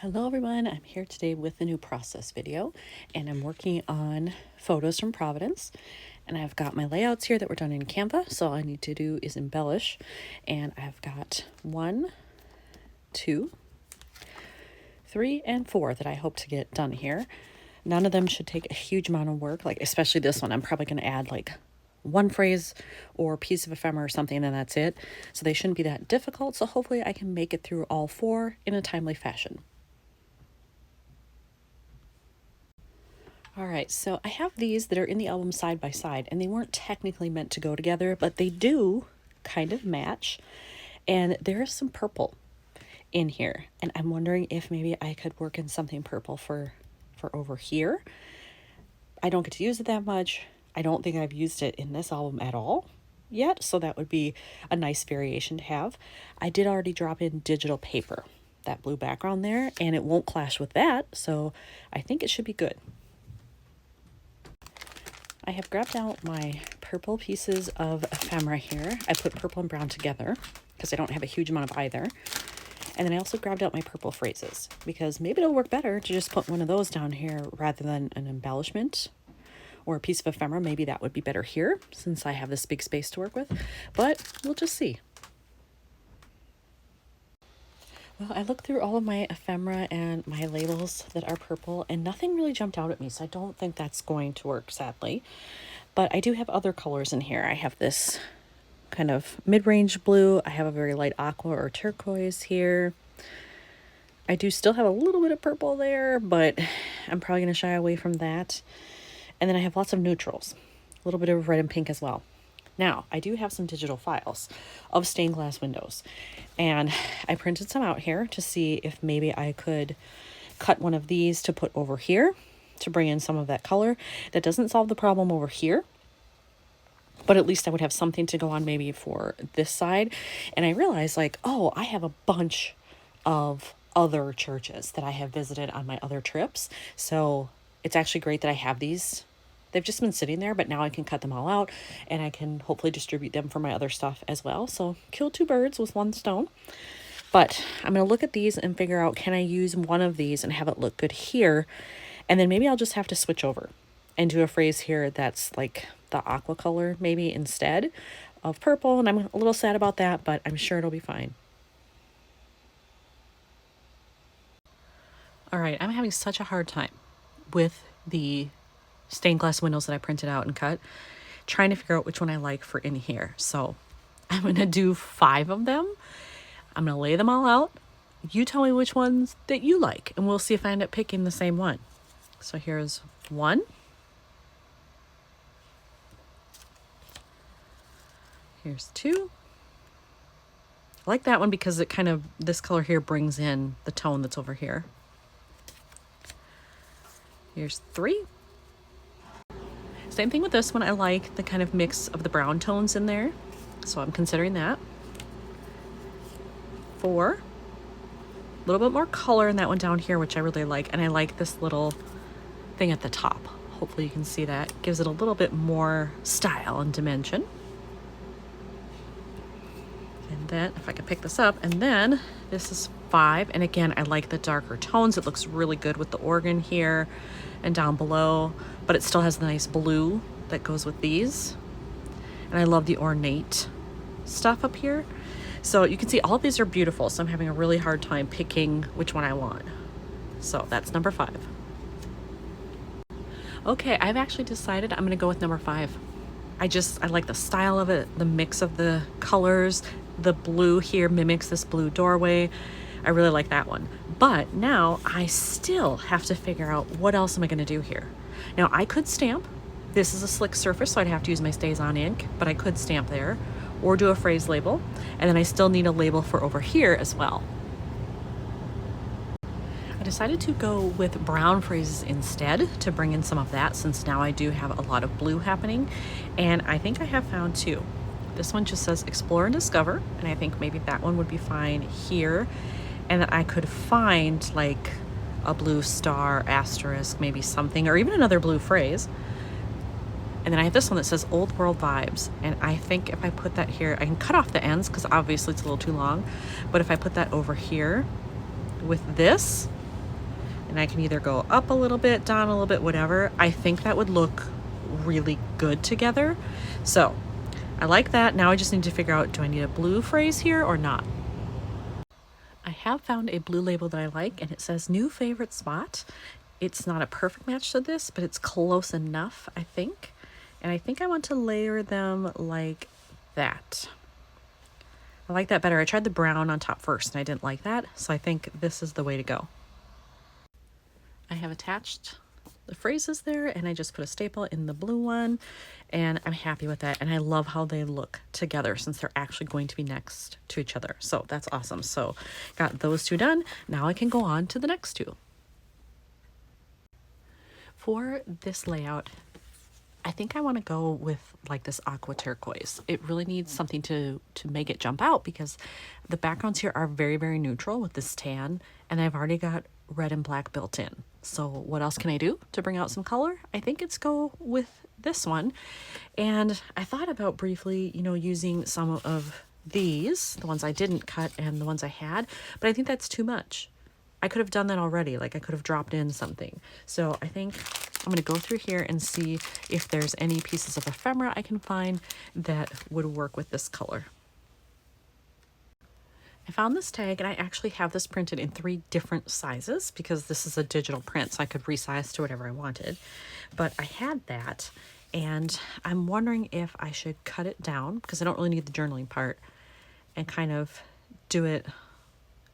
Hello everyone, I'm here today with a new process video and I'm working on photos from Providence, and I've got my layouts here that were done in Canva, so all I need to do is embellish, and I've got 1, 2, 3, and 4 that I hope to get done here. None of them should take a huge amount of work, like especially this one. I'm probably going to add like one phrase or piece of ephemera or something, and that's it. So they shouldn't be that difficult, so hopefully I can make it through all 4 in a timely fashion. All right, so I have these that are in the album side by side, and they weren't technically meant to go together, but they do kind of match. And there is some purple in here, and I'm wondering if maybe I could work in something purple for over here. I don't get to use it that much. I don't think I've used it in this album at all yet, so that would be a nice variation to have. I did already drop in digital paper, that blue background there, and it won't clash with that, so I think it should be good. I have grabbed out my purple pieces of ephemera here. I put purple and brown together because I don't have a huge amount of either. And then I also grabbed out my purple phrases because maybe it'll work better to just put one of those down here rather than an embellishment or a piece of ephemera. Maybe that would be better here since I have this big space to work with, but we'll just see. Well, I looked through all of my ephemera and my labels that are purple, and nothing really jumped out at me, so I don't think that's going to work, sadly. But I do have other colors in here. I have this kind of mid-range blue. I have a very light aqua or turquoise here. I do still have a little bit of purple there, but I'm probably going to shy away from that. And then I have lots of neutrals, a little bit of red and pink as well. Now, I do have some digital files of stained glass windows, and I printed some out here to see if maybe I could cut one of these to put over here to bring in some of that color. That doesn't solve the problem over here, but at least I would have something to go on maybe for this side. And I realized, like, oh, I have a bunch of other churches that I have visited on my other trips, so it's actually great that I have these. They've just been sitting there, but now I can cut them all out and I can hopefully distribute them for my other stuff as well. So kill 2 birds with 1 stone. But I'm going to look at these and figure out, can I use one of these and have it look good here? And then maybe I'll just have to switch over and do a phrase here that's like the aqua color maybe instead of purple. And I'm a little sad about that, but I'm sure it'll be fine. All right, I'm having such a hard time with the stained glass windows that I printed out and cut, trying to figure out which one I like for in here. So I'm going to do 5 of them. I'm going to lay them all out. You tell me which ones that you like, and we'll see if I end up picking the same one. So here's 1. Here's 2. I like that one because it kind of, this color here brings in the tone that's over here. Here's 3. Same thing with this one. I like the kind of mix of the brown tones in there, so I'm considering that. 4. A little bit more color in that one down here, which I really like, and I like this little thing at the top. Hopefully you can see that. Gives it a little bit more style and dimension. And then, if I can pick this up, and then this is 5, and again, I like the darker tones. It looks really good with the organ here and down below, but it still has the nice blue that goes with these. And I love the ornate stuff up here. So you can see all of these are beautiful, so I'm having a really hard time picking which one I want. So that's number 5. Okay, I've actually decided I'm gonna go with number 5. I like the style of it, the mix of the colors. The blue here mimics this blue doorway. I really like that one. But now I still have to figure out what else am I going to do here. Now I could stamp. This is a slick surface, so I'd have to use my Stays On ink, but I could stamp there or do a phrase label. And then I still need a label for over here as well. I decided to go with brown phrases instead to bring in some of that, since now I do have a lot of blue happening. And I think I have found 2. This one just says explore and discover, and I think maybe that one would be fine here. And then I could find like a blue star, asterisk, maybe something, or even another blue phrase. And then I have this one that says old world vibes. And I think if I put that here, I can cut off the ends because obviously it's a little too long. But if I put that over here with this, and I can either go up a little bit, down a little bit, whatever. I think that would look really good together. So I like that. Now I just need to figure out, do I need a blue phrase here or not? I have found a blue label that I like, and it says new favorite spot. It's not a perfect match to this, but it's close enough, I think. And I think I want to layer them like that. I like that better. I tried the brown on top first and I didn't like that, so I think this is the way to go. I have attached the phrases there, and I just put a staple in the blue one, and I'm happy with that. And I love how they look together since they're actually going to be next to each other. So that's awesome. So got those two done. Now I can go on to the next two. For this layout, I think I want to go with like this aqua turquoise. It really needs something to make it jump out, because the backgrounds here are very, very neutral with this tan, and I've already got red and black built in. So what else can I do to bring out some color? I think it's go with this one. And I thought about briefly, you know, using some of these, the ones I didn't cut and the ones I had, but I think that's too much. I could have done that already. Like I could have dropped in something. So I think I'm going to go through here and see if there's any pieces of ephemera I can find that would work with this color. I found this tag, and I actually have this printed in 3 different sizes because this is a digital print, so I could resize to whatever I wanted. But I had that, and I'm wondering if I should cut it down, because I don't really need the journaling part, and kind of do it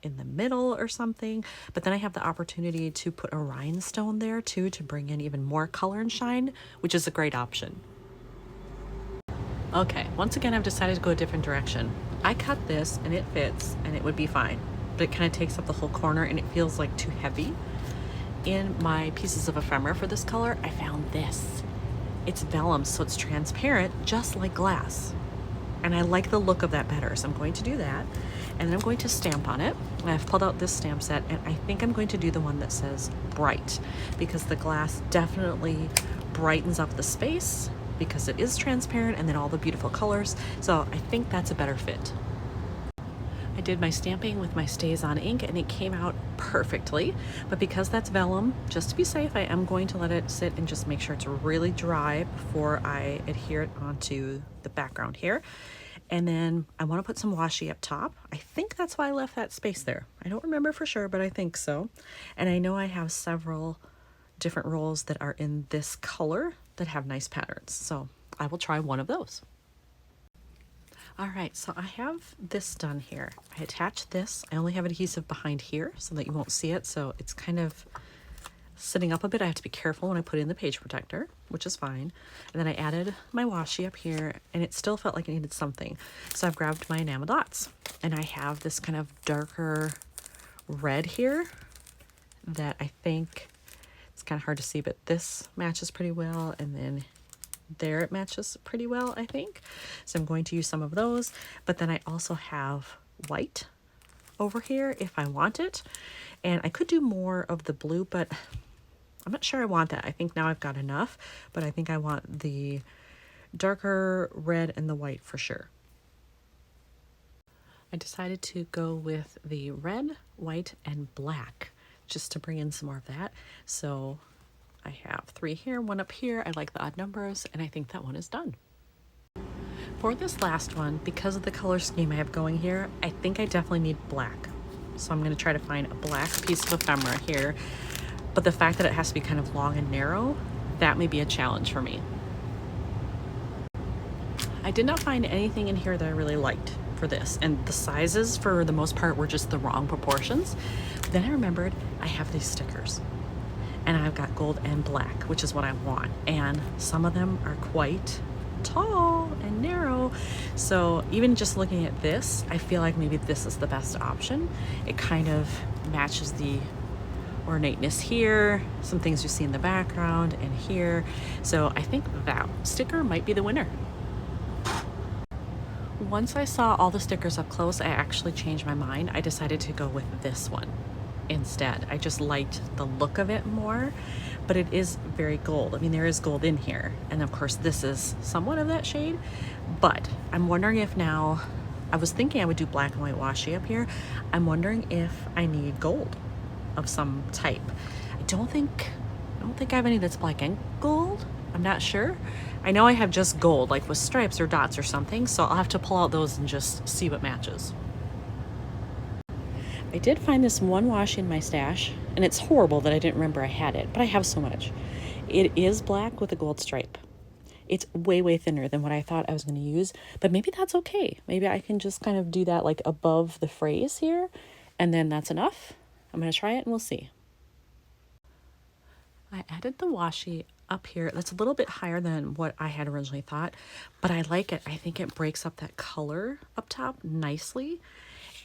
in the middle or something. But then I have the opportunity to put a rhinestone there too, to bring in even more color and shine, which is a great option. Okay, once again, I've decided to go a different direction. I cut this and it fits and it would be fine, but it kind of takes up the whole corner and it feels like too heavy. In my pieces of ephemera for this color, I found this. It's vellum, so it's transparent, just like glass. And I like the look of that better, so I'm going to do that. And then I'm going to stamp on it. I've pulled out this stamp set, and I think I'm going to do the one that says bright, because the glass definitely brightens up the space because it is transparent, and then all the beautiful colors. So I think that's a better fit. I did my stamping with my StazOn ink and it came out perfectly, but because that's vellum, just to be safe, I am going to let it sit and just make sure it's really dry before I adhere it onto the background here. And then I want to put some washi up top. I think that's why I left that space there. I don't remember for sure, but I think so. And I know I have several different rolls that are in this color that have nice patterns, so I will try one of those. All right, so I have this done here. I attached this. I only have adhesive behind here so that you won't see it, so it's kind of sitting up a bit. I have to be careful when I put in the page protector, which is fine. And then I added my washi up here, and it still felt like it needed something. So I've grabbed my enamel dots, and I have this kind of darker red here that I think it's kind of hard to see, but this matches pretty well, and then there it matches pretty well, I think. So I'm going to use some of those, but then I also have white over here if I want it, and I could do more of the blue, but I'm not sure I want that. I think now I've got enough, but I think I want the darker red and the white for sure. I decided to go with the red, white, and black just to bring in some more of that. So I have 3 here, 1 up here. I like the odd numbers, and I think that one is done. For this last one, because of the color scheme I have going here, I think I definitely need black. So I'm going to try to find a black piece of ephemera here. But the fact that it has to be kind of long and narrow, that may be a challenge for me. I did not find anything in here that I really liked for this, and the sizes for the most part were just the wrong proportions. But then I remembered I have these stickers, and I've got gold and black, which is what I want, and some of them are quite tall and narrow. So even just looking at this, I feel like maybe this is the best option. It kind of matches the ornateness here, some things you see in the background and here. So I think that sticker might be the winner. Once I saw all the stickers up close, I actually changed my mind. I decided to go with this one instead. I just liked the look of it more, but it is very gold. I mean, there is gold in here, and of course this is somewhat of that shade, but I'm wondering if now, I was thinking I would do black and white washi up here. I'm wondering if I need gold of some type. don't think I have any that's black and gold. I'm not sure. I know I have just gold, like with stripes or dots or something, so I'll have to pull out those and just see what matches. I did find this one washi in my stash, and it's horrible that I didn't remember I had it, but I have so much. It is black with a gold stripe. It's way, way thinner than what I thought I was going to use, but maybe that's okay. Maybe I can just kind of do that like above the phrase here, and then that's enough. I'm going to try it and we'll see. I added the washi up here. That's a little bit higher than what I had originally thought, but I like it. I think it breaks up that color up top nicely.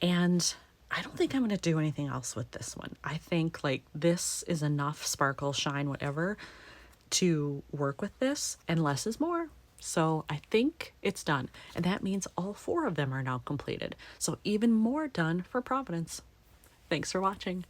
And I don't think I'm going to do anything else with this one. I think like this is enough sparkle, shine, whatever to work with this, and less is more. So I think it's done. And that means all 4 of them are now completed. So even more done for Providence. Thanks for watching.